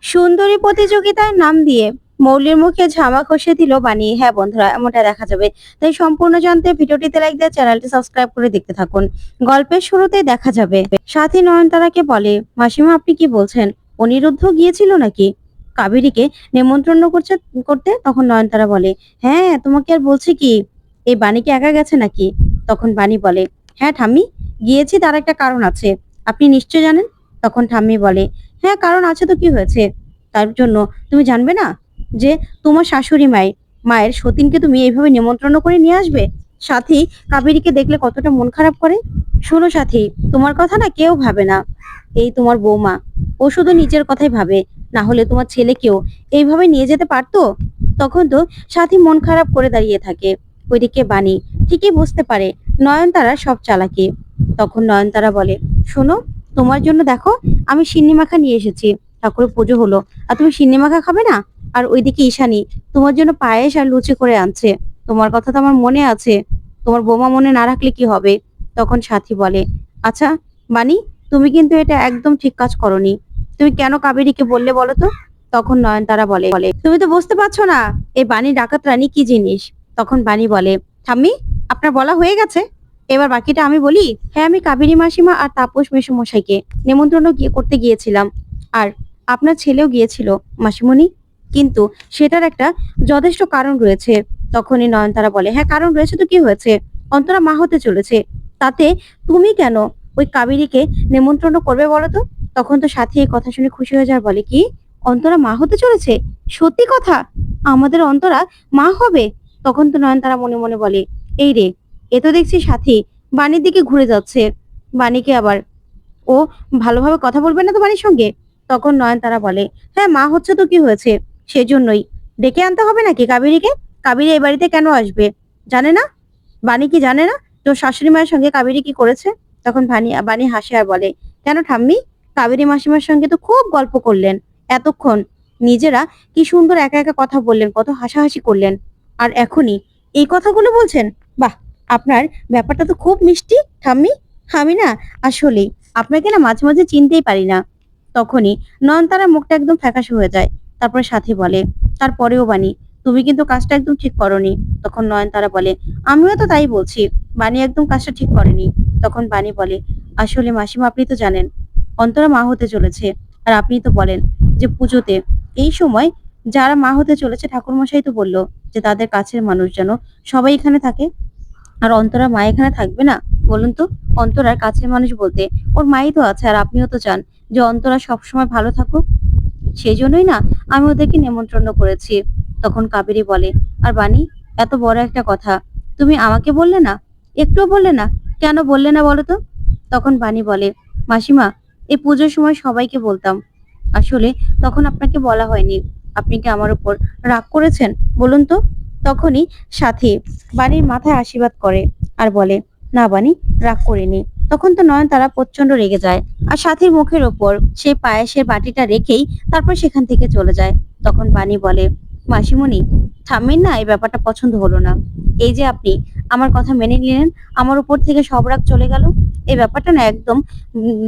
সুন্দরী প্রতিযোগিতার নাম দিয়ে মৌলির মুখে ঝামা ঘষে দিল বানি। হ্যাঁ বন্ধুরা, এমনটা দেখা যাবে। তাই সম্পূর্ণ জানতে ভিডিওটিতে লাইক দিয়ে চ্যানেলটি সাবস্ক্রাইব করে দেখতে থাকুন। গল্পের শুরুতেই দেখা যাবে সাথী নয়নতারাকে বলে, মাসিমা আপনি কি বলছেন? অনিরুদ্ধ গিয়েছিল নাকি কাবেরীকে নেমন্ত্রণ করতে? তখন নয়নতারা বলে, হ্যাঁ তোমাকে আর বলছি কি, এই বানি কি একা গেছে নাকি? তখন বানি বলে, হ্যাঁ ঠাম্মি, গিয়েছি, তার একটা কারণ আছে, আপনি নিশ্চয় জানেন। তখন ঠাম্মি বলে, হ্যাঁ কারণ আছে তো কি হয়েছে? তার জন্য তুমি জানবে না যে তোমার শাশুড়ি মায়ের সতীনকে তুমি এইভাবে নিমন্ত্রণ করে নিয়ে আসবে? সাথী কাবেরীকে দেখলে কতটা মন খারাপ করে। শোনো সাথী, তোমার কথা না কেউ ভাবে না, এই তোমার বৌমা, ও শুধু নিজের কথাই ভাবে, না হলে তোমার ছেলেকেও এইভাবে নিয়ে যেতে পারতো। তখন তো সাথী মন খারাপ করে দাঁড়িয়ে থাকে। ওইদিকে বাণী ঠিকই বুঝতে পারে নয়নতারা সব চালাকি। তখন নয়নতারা বলে, শোনো, তোমার জন্য দেখো আমি সিন্নি মাখা নিয়ে এসেছি, ঠাকুরের পুজো হলো, আর তুমি সিন্নি মাখা খাবে না? আর ওইদিকে ঈশানী তোমার জন্য পায়েস আর লুচি করে আনছে, তোমার কথা তো আমার মনে আছে, তোমার বৌমা মনে না রাখলে কি হবে? তখন সাথী বলে, আচ্ছা বানি, তুমি কিন্তু এটা একদম ঠিক কাজ করনি, তুমি কেন কাবেরীকে বললে বলো তো? তখন নয়নতারা বলে, তুমি তো বুঝতে পারছো না এই বানি ডাকাত রানী কি জিনিস। তখন বানি বলে, ঠাম্মি, আপনার বলা হয়ে গেছে, এবার বাকিটা আমি বলি। হ্যাঁ, আমি কাবেরী মাসিমা আর তাপস মেসোমশাইকে নেমন্ত্রণ করতে গিয়েছিলাম, আর আপনার ছেলেও গিয়েছিল মাসিমণি, কিন্তু সেটার একটা যথেষ্ট কারণ রয়েছে। তখনই নয়নতারা বলে, হ্যাঁ কারণ রয়েছে তো কি হয়েছে, অন্তরা মা হতে চলেছে, তাতে তুমি কেন ওই কাবেরীকে নেমন্ত্রণ করবে বলো তো? তখন তো সাথী এই কথা শুনে খুশি হয়ে যায়, বলে কি, অন্তরা মা হতে চলেছে? সত্যি কথা, আমাদের অন্তরা মা হবে? তখন তো নয়নতারা মনে মনে বলে, এই রে, এ তো দেখছি সাথী বাণীর দিকে ঘুরে যাচ্ছে, বাণীকে আবার ও ভালোভাবে কথা বলবে না তো বাড়ির সঙ্গে? তখন নয়নতারা বলে, হ্যাঁ মা হচ্ছে তো কি হয়েছে, সেজন্যই ডেকে আনতে হবে নাকি কাবেরীকে? কাবেরী এই বাড়িতে কেন আসবে, জানে না? বাণী কি জানে না তোর শাশুড়ি মায়ের সঙ্গে কাবেরী কি করেছে? তখন বাণী হাসে আর বলে, কেন ঠাম্মি, কাবেরী মাসিমার সঙ্গে তো খুব গল্প করলেন এতক্ষণ, নিজেরা কি সুন্দর একা একা কথা বললেন, কত হাসাহাসি করলেন, আর এখনই এই কথাগুলো বলছেন? বাহ, আপনার ব্যাপারটা তো খুব মিষ্টি ঠাম্মি। আমি না আসলেই আপনাকে না মাঝে মাঝে চিনতেই পারি না। তখনই নয়নতারার মুখটা একদম ফ্যাকাশে হয়ে যায়। তারপরে সাথী বলে, তারপরেও বানি, তুমি কিন্তু কাজটা একদম ঠিক করনি। তখন নয়নতারা বলে, আমিও তো তাই বলছি, বানি একদম কাজটা ঠিক করেনি। তখন বানি বলে, আসলে মাসিমা আপনি তো জানেন অন্তরা মা হতে চলেছে, আর আপনি তো বলেন যে পুজোতে এই সময় যারা মা হতে চলেছে ঠাকুরমশাই তো বললো যে তাদের কাছের মানুষ যেন সবাই এখানে থাকে, আর অন্তরা মা এখানে থাকবে না? বলুন তো, অন্তরার কাছের মানুষ বলতে ওর মাই তো আছে, আর আপনিও তো চান যে অন্তরা সবসময় ভালো থাকুক, সেই জন্যই না আমি ওদেরকে নেমন্ত্রণ করেছি। তখন কাবেরী বলে, আর বানি, এত বড় একটা কথা তুমি আমাকে বললে না, একটুও বললে না, কেন বললে না বলো তো? তখন বানি বলে, মাসিমা, এই পুজোর সময় সবাইকে বলতাম, আসলে তখন আপনাকে বলা হয়নি, আপনি কি আমার উপর রাগ করেছেন বলুন তো? তখনই সাথী বাণীর মাথায় আশীর্বাদ করে আর বলে, না বাণী, রাগ করিনি। তখন তো নয়নতারা প্রচন্ড রেগে যায়, আর সাথীর মুখের ওপর সেই পায়েসের বাটিটা রেখেই তারপর সেখান থেকে চলে যায়। তখন বাণী বলে, মাসিমণি, ঠাম্মির না এই ব্যাপারটা পছন্দ হলো না, এই যে আপনি আমার কথা মেনে নিলেন, আমার উপর থেকে সব রাগ চলে গেল, এই ব্যাপারটা না একদম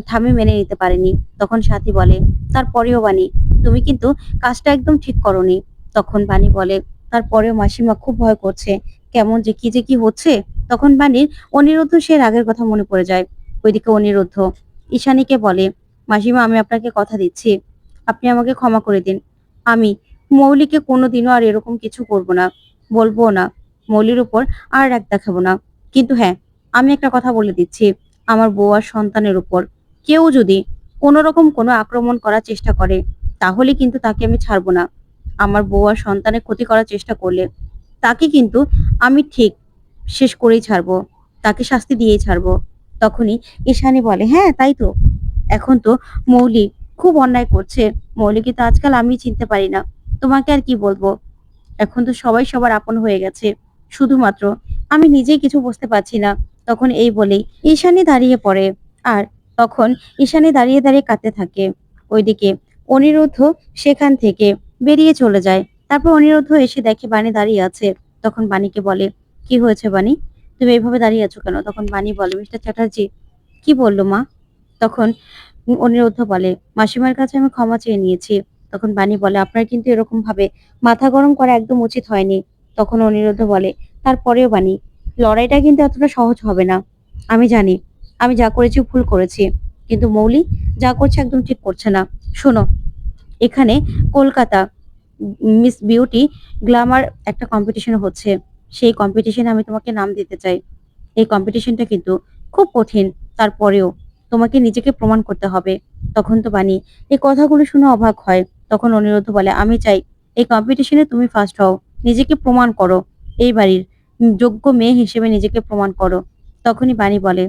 ঠাম্মি মেনে নিতে পারেনি। তখন সাথী বলে, তারপরেও বাণী, তুমি কিন্তু কাজটা একদম ঠিক করনি। তখন বাণী বলে, তারপরেও মাসিমা খুব ভয় করছে, কেমন যে কি হচ্ছে। তখন বাণীর অনিরুদ্ধ সে রাগের কথা মনে পড়ে যায়। ওইদিকে অনিরুদ্ধ ঈশানীকে বলে, মাসিমা আমি আপনাকে কথা দিচ্ছি, আপনি আমাকে ক্ষমা করে দিন, আমি মৌলিকে কোনোদিনও আর এরকম কিছু করব না, বলবো না, মৌলির উপর আর রাগ দেখাবো না। কিন্তু হ্যাঁ, আমি একটা কথা বলে দিচ্ছি, আমার বউ আর সন্তানের উপর কেউ যদি কোনো রকম কোনো আক্রমণ করার চেষ্টা করে, তাহলে কিন্তু তাকে আমি ছাড়বো না। আমার বউ আর সন্তানের ক্ষতি করার চেষ্টা করলে তাকে কিন্তু আমি ঠিক শেষ করেই ছাড়বো, তাকে শাস্তি দিয়েই ছাড়বো। তখনই ঈশানী বলে, হ্যাঁ তাই তো, এখন তো মৌলি খুব অন্যায় করছে, মৌলিকে তো আজকাল আমি চিনতে পারি না, তোমাকে আর কি বলবো, এখন তো সবাই সবার আপন হয়ে গেছে, শুধুমাত্র আমি নিজেই কিছু বুঝতে পারছি না। তখন এই বলেই ঈশানী দাঁড়িয়ে পড়ে, আর তখন ঈশানী দাঁড়িয়ে দাঁড়িয়ে কাঁদতে থাকে। ওইদিকে অনিরুদ্ধ সেখান থেকে বেরিয়ে চলে যায়। তারপর অনিরুদ্ধ এসে দেখে বাণী দাঁড়িয়ে আছে। তখন বাণীকে বলে, কি হয়েছে বাণী, তুমি এইভাবে দাঁড়িয়ে আছো কেন? তখন বাণী বলে, মিস্টার চ্যাটার্জি, কি বললো মা? তখন অনিরুদ্ধ বলে, মাসিমার কাছে আমি ক্ষমা চেয়ে নিয়েছি, তখন বাণী বলে, আপনার কিন্তু এরকম ভাবে মাথা গরম করা একদম উচিত হয়নি। তখন অনিরুদ্ধ বলে, তারপরেও বাণী, লড়াইটা কিন্তু এতটা সহজ হবে না। আমি জানি আমি যা করেছি ভুল করেছি, কিন্তু মৌলি যা করছে একদম ঠিক করছে না। শোনো, এখানে কলকাতা মিস বিউটি গ্ল্যামার একটা কম্পিটিশন হচ্ছে। সেই কম্পিটিশনে আমি তোমাকে নাম দিতে চাই। এই কম্পিটিশনটা কিন্তু খুব কঠিন, তারপরেও তোমাকে নিজেকে প্রমাণ করতে হবে। তখন তো বাণী এই কথাগুলো শুনে অবাক হয়। তখন অনিরুদ্ধ বলে, আমি চাই এই কম্পিটিশনে তুমি ফার্স্ট হও, নিজেকে প্রমাণ করো, এই বাড়ির যোগ্য মেয়ে হিসেবে নিজেকে প্রমাণ করো। তখনই বাণী বলে,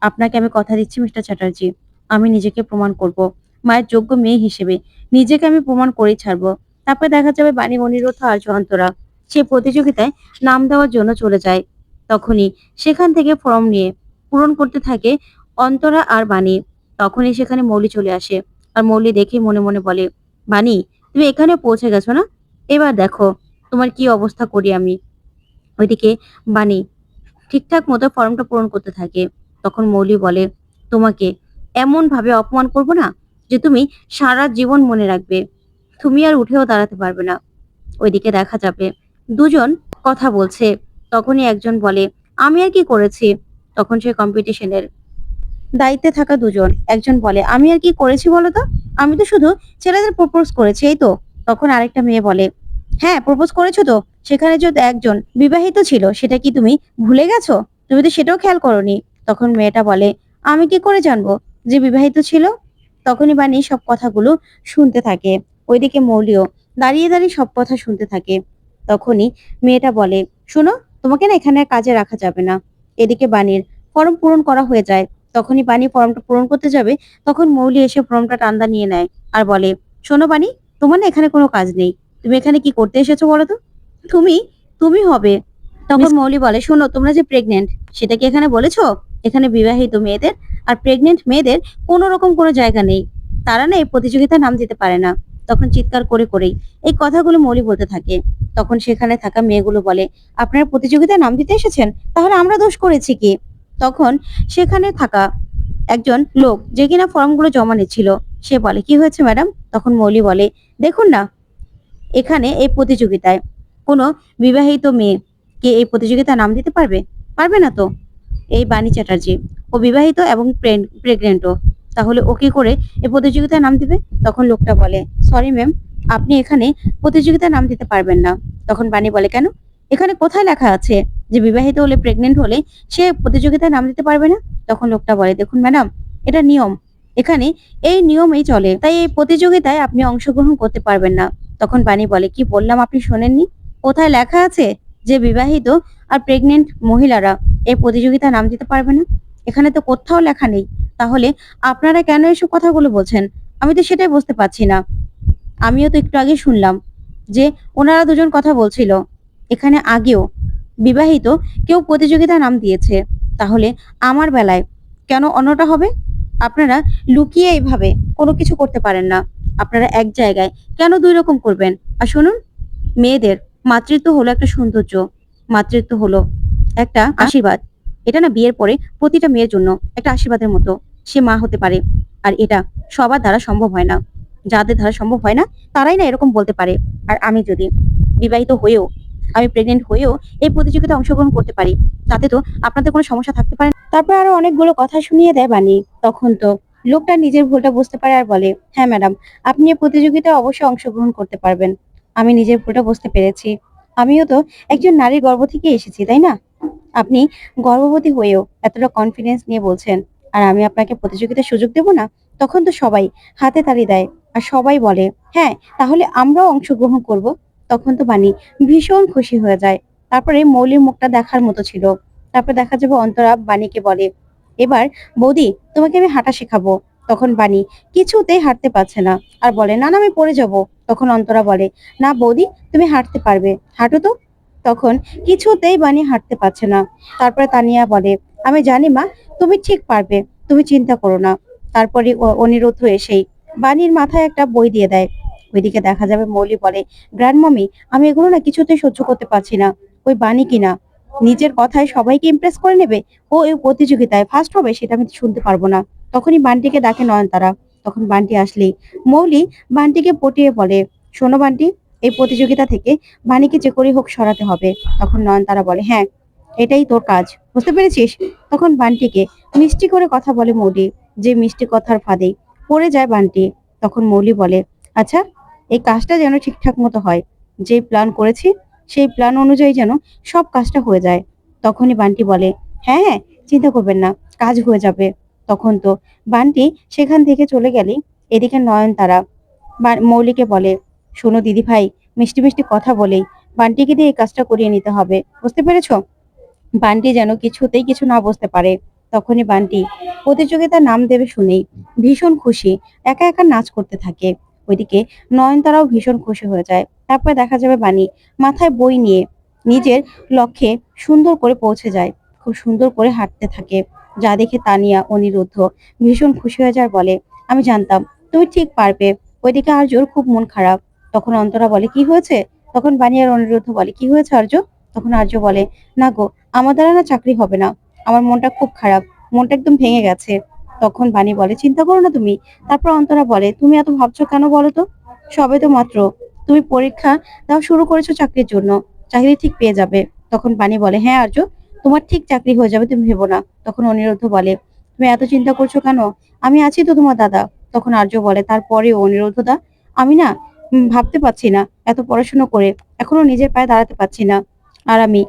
আপনাকে আমি কথা দিচ্ছি মিস্টার চ্যাটার্জি, আমি নিজেকে প্রমাণ করব। মায়ের যোগ্য মেয়ে হিসেবে নিজেকে আমি প্রমাণ করেই ছাড়বো। তারপরে দেখা যাবে বাণী, অনিরুদ্ধ আর জয়ন্তরা সেই প্রতিযোগিতায় নাম দেওয়ার জন্য চলে যায়। তখনই সেখান থেকে ফর্ম নিয়ে পূরণ করতে থাকে অন্তরা আর বাণী। তখনই সেখানে মৌলি চলে আসে, আর মৌলি দেখে মনে মনে বলে, বাণী, তুমি এখানে পৌঁছে গেছো না? এবার দেখো তোমার কি অবস্থা করি আমি। ওইদিকে বাণী ঠিকঠাক মতো ফর্মটা পূরণ করতে থাকে। তখন মৌলি বলে, তোমাকে এমন ভাবে অপমান করব না যে তুমি সারা জীবন মনে রাখবে, তুমি আর উঠেও দাঁড়াতে পারবে না। ওইদিকে দেখা যাবে দুজন কথা বলছে। তখনই একজন বলে, আমি আর কি করেছি? তখন সে কম্পিটিশনের দায়িত্বে থাকা দুজন, একজন বলে, আমি আর কি করেছি বলো তো? আমি তো শুধু ছেলেদের প্রপোজ করেছি, এই তো। তখন আরেকটা মেয়ে বলে, হ্যাঁ প্রপোজ করেছো তো, সেখানে যদি একজন বিবাহিত ছিল সেটা কি তুমি ভুলে গেছো? তুমি তো সেটাও খেয়াল করোনি। তখন মেয়েটা বলে, আমি কি করে জানবো যে বিবাহিত ছিল? তখনই বাণী সব কথাগুলো শুনতে থাকে। ওইদিকে মৌলিও দাঁড়িয়ে দাঁড়িয়ে সব কথা শুনতে থাকে। তখনই মেয়েটা বলে, শোনো, তোমাকে না এখানে আর কাজে রাখা যাবে না। এদিকে বাণীর ফর্ম পূরণ করা হয়ে যায়। তখনই বাণী ফর্মটা পূরণ করতে যাবে, তখন মৌলি এসে ফর্মটা টান্দা নিয়ে নেয় আর বলে, শোনো বাণী, তোমার না এখানে কোনো কাজ নেই। তুমি এখানে কি করতে এসেছো বলো তো? তুমি তুমি হবে। তখন মৌলি বলে, শোনো, তোমরা যে প্রেগনেন্ট সেটা কি এখানে বলেছো? এখানে বিবাহিত মেয়েদের আর প্রেগনেন্ট মেয়েদের কোনো রকম কোনো জায়গা নেই। তারা না এই প্রতিযোগিতায় নাম দিতে পারে না। তখন চিৎকার করে করেই এই কথাগুলো মৌলি বলতে থাকে। তখন সেখানে থাকা মেয়েগুলো বলে, আপনারা প্রতিযোগিতায় নাম দিতে এসেছেন, তাহলে আমরা দোষ করেছি কি? তখন সেখানে থাকা একজন লোক যে কিনা ফর্মগুলো জমা নিচ্ছিল, সে বলে, কি হয়েছে ম্যাডাম? তখন মৌলি বলে, দেখুন না, এখানে এই প্রতিযোগিতায় কোনো বিবাহিত মেয়ে কে এই প্রতিযোগিতায় নাম দিতে পারবে? পারবে না তো। এই বাণী চ্যাটার্জি, ও বিবাহিত এবং প্রেগনেন্টও, তাহলে ও কি করে এই প্রতিযোগিতায় নাম দিবে? তখন লোকটা বলে, সরি ম্যাম, আপনি এখানে প্রতিযোগিতায় নাম দিতে পারবেন না। তখন বাণী বলে, কেন? এখানে কোথায় লেখা আছে যে বিবাহিত হলে, প্রেগনেন্ট হলে সে প্রতিযোগিতায় নাম দিতে পারবে না? তখন লোকটা বলে, দেখুন ম্যাডাম, এটা নিয়ম, এখানে এই নিয়মেই চলে, তাই এই প্রতিযোগিতায় আপনি অংশগ্রহণ করতে পারবেন না। তখন বাণী বলে, কি বললাম আপনি শোনেননি? কোথায় লেখা আছে যে বিবাহিত আর প্রেগনেন্ট মহিলারা এই প্রতিযোগিতায় নাম দিতে পারবে না? এখানে তো কোথাও লেখা নেই। তাহলে আপনারা কেন এসব কথাগুলো বলছেন? আমি তো সেটাই বুঝতে পারছি না। আমিও তো একটু আগে শুনলাম যে ওনারা দুজন কথা বলছিল, এখানে আগেও বিবাহিত কেউ প্রতিযোগিতায় নাম দিয়েছে, তাহলে আমার বেলায় কেন অন্যটা হবে? আপনারা লুকিয়ে এইভাবে কোনো কিছু করতে পারেন না। আপনারা এক জায়গায় কেন দুই রকম করবেন? আর শুনুন, মেয়েদের মাতৃত্ব হলো একটা সৌন্দর্য, মাতৃত্ব হলো একটা আশীর্বাদ। এটা না বিয়ের পরে প্রতিটা মেয়ের জন্য একটা আশীর্বাদের মতো, সে মা হতে পারে। আর এটা সবার দ্বারা সম্ভব হয় না। যাদের দ্বারা সম্ভব হয় না তারাই না এরকম বলতে পারে। আর আমি যদি বিবাহিত হয়েও, আমি প্রেগনেন্ট হয়েও এই প্রতিযোগিতায় অংশগ্রহণ করতে পারি, তাতে তো আপনাদের কোনো সমস্যা থাকতে পারে না। তারপর আরো অনেকগুলো কথা শুনিয়ে দেয় বাণী। তখন তো লোকটা নিজের ভুলটা বুঝতে পারে আর বলে, হ্যাঁ ম্যাডাম, আপনি এই প্রতিযোগিতায় অবশ্যই অংশগ্রহণ করতে পারবেন। আমি নিজের ভুলটা বুঝতে পেরেছি। আমিও তো একজন নারীর গর্ভ থেকে এসেছি, তাই না? আপনি গর্ভবতী হয়েও এতটা কনফিডেন্স নিয়ে বলছেন, আর আমি আপনাকে প্রতিযোগিতার সুযোগ দেব না? তখন তো সবাই হাতে তালি দেয় আর সবাই বলে, হ্যাঁ তাহলে আমরাও অংশগ্রহণ করব। তখন তো বাণী ভীষণ খুশি হয়ে যায়। তারপরে মৌলির মুখটা দেখার মতো ছিল। তারপর দেখা যাবে অন্তরা বাণীকে বলে, এবার বৌদি, তোমাকে আমি হাঁটা শেখাবো। তখন বাণী কিছুতেই হাঁটতে পারছে না আর বলে, না না, আমি পড়ে যাব। তখন অন্তরা বলে, না বৌদি, তুমি হাঁটতে পারবে, হাঁটো তো। তখন কিছুতেই বাণী হাঁটতে পারছে না। তারপরে তানিয়া বলে, আমি জানি মা, তুমি ঠিক পারবে, তুমি চিন্তা করো না। তারপরে অনিরুদ্ধ এসেই বাণীর মাথায় একটা বই দিয়ে দেয়। ওইদিকে দেখা যাবে মৌলি বলে, গ্র্যান্ড মামি, আমি এগুলো না কিছুতেই সহ্য করতে পারছি না। ওই বাণী কিনা নিজের কথায় সবাইকে ইমপ্রেস করে নেবে, ও এই প্রতিযোগিতায় ফার্স্ট হবে, সেটা আমি শুনতে পারবো না। তখনই বান্টিকে ডাকে নয়নতারা। তখন বান্টি আসলেই মৌলি বান্টিকে পটিয়ে বলে, শোনো বান্টি, এই প্রতিযোগিতা থেকে বাণীকে যে করে হোক সরাতে হবে। তখন নয়নতারা বলে, হ্যাঁ, এটাই তোর কাজ, বুঝতে পেরেছিস? তখন বান্টিকে মিষ্টি করে কথা বলে মৌলি, যে মিষ্টি কথার ফাঁদেই পড়ে যায় বান্টি। তখন মৌলি বলে, আচ্ছা, এই কাজটা যেন ঠিকঠাক মতো হয়, যে প্ল্যান করেছি সেই প্ল্যান অনুযায়ী যেন সব কাজটা হয়ে যায়। তখনই বান্টি বলে, হ্যাঁ হ্যাঁ, চিন্তা করবেন না, কাজ হয়ে যাবে। তখন তো বান্টি সেখান থেকে চলে গেলে এদিকে নয়নতারা মৌলিকে বলে, শোনো দিদি ভাই, মিষ্টি মিষ্টি কথা বলেই বান্টিকে দিয়ে এই কাজটা করিয়ে নিতে হবে, বুঝতে পেরেছো? বান্টি যেন কিছুতেই কিছু না বুঝতে পারে। তখনই বান্টি প্রতিযোগিতার নাম দেবে শুনেই ভীষণ খুশি, একা একা নাচ করতে থাকে। ওইদিকে নয়নতারাও ভীষণ খুশি হয়ে যায়। তারপরে দেখা যাবে বাণী মাথায় বই নিয়ে নিজের লক্ষ্যে সুন্দর করে পৌঁছে যায়, খুব সুন্দর করে হাঁটতে থাকে। যা দেখে তানিয়া অনিরুদ্ধ ভীষণ খুশি হয়ে যায়, বলে, আমি জানতাম তুমি ঠিক পারবে। ওইদিকে আর্যর খুব মন খারাপ। তখন অন্তরা বলে, কি হয়েছে? তখন বাণী আর অনিরুদ্ধ বলে, কি হয়েছে আর্য? তখন আর্য বলে, না গো, আমার দ্বারা না চাকরি হবে না, আমার মনটা খুব খারাপ, মনটা একদম ভেঙে গেছে। তখন বাণী বলে, চিন্তা করো না তুমি। তারপর অন্তরা বলে, তুমি এত ভাবছো কেন বলো তো? সবে তো মাত্র তুমি পরীক্ষা দাও শুরু করেছো চাকরির জন্য, চাকরি ঠিক পেয়ে যাবে। তখন বাণী বলে, হ্যাঁ আর্য, তোমার ঠিক চাকরি হয়ে যাবে, তুমি ভেবো না। তখন অনিরুদ্ধ বলে, তুমি এত চিন্তা করছো কেন? আমি আছি তো তোমার দাদা। তখন আর্য বলে, তারপরেও অনিরুদ্ধ দা, আমি না ভাবতে পারছি না, এত পড়াশোনা করে এখনো নিজের পায়ে দাঁড়াতে পারছি না, আর আমি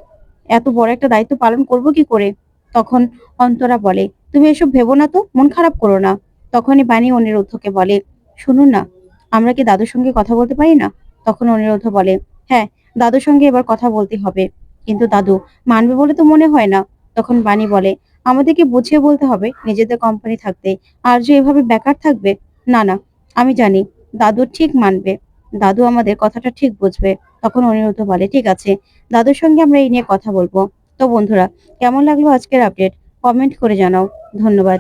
এত বড় একটা দায়িত্ব পালন করব কি করে? তখন অন্তরা বলে, তুমি এসব ভেবো না তো, মন খারাপ করো না। তখনই বাণী অনিরুদ্ধকে বলে, শুনুন না, আমরা কি দাদুর সঙ্গে কথা বলতে পারি না? তখন অনিরুদ্ধ বলে, হ্যাঁ, দাদুর সঙ্গে এবার কথা বলতে হবে, কিন্তু দাদু মানবে বলে তো মনে হয় না। তখন বাণী বলে, আমাদেরকে বুঝিয়ে বলতে হবে নিজেদের কোম্পানি থাকতে, আর যে এভাবে বেকার থাকবে, না না, আমি জানি দাদু ঠিক মানবে, দাদু আমাদের কথাটা ঠিক বুঝবে। তখন অনিরুদ্ধ বলে, ঠিক আছে, দাদুর সঙ্গে আমরা এই নিয়ে কথা বলবো। তো বন্ধুরা, কেমন লাগলো আজকের আপডেট? কমেন্ট করে জানাও। ধন্যবাদ।